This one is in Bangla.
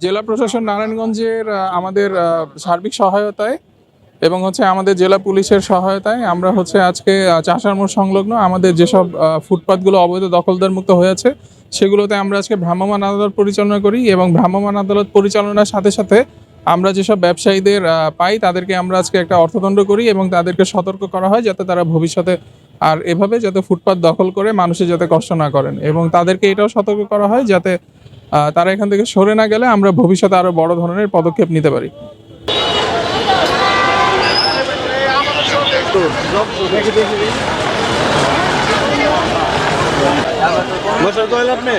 জেলা প্রশাসন নারায়ণগঞ্জের আমাদের সার্বিক সহায়তায় এবং আমাদের জেলা পুলিশের সহায়তায় আমরা আজকে চাষার মোড় সংলগ্ন আমাদের যেসব ফুটপাতগুলো অবৈধ দখলদার মুক্ত হয়েছে সেগুলোতে আমরা আজকে ভ্রাম্যমাণ আদালত পরিচালনা করি এবং ভ্রাম্যমাণ আদালত পরিচালনার সাথে সাথে আমরা যেসব ব্যবসায়ীদের পাই তাদেরকে আমরা আজকে একটা অর্থদণ্ড করি এবং তাদেরকে সতর্ক করা হয় যাতে তারা ভবিষ্যতে আর এভাবে যাতে ফুটপাত দখল করে মানুষের যাতে কষ্ট না করেন এবং তাদেরকে এটাও সতর্ক করা হয় যাতে তারা এখান থেকে সরে না গেলে আমরা ভবিষ্যতে আরো বড় ধরনের পদক্ষেপ নিতে পারি। মশার কয়েল আপনি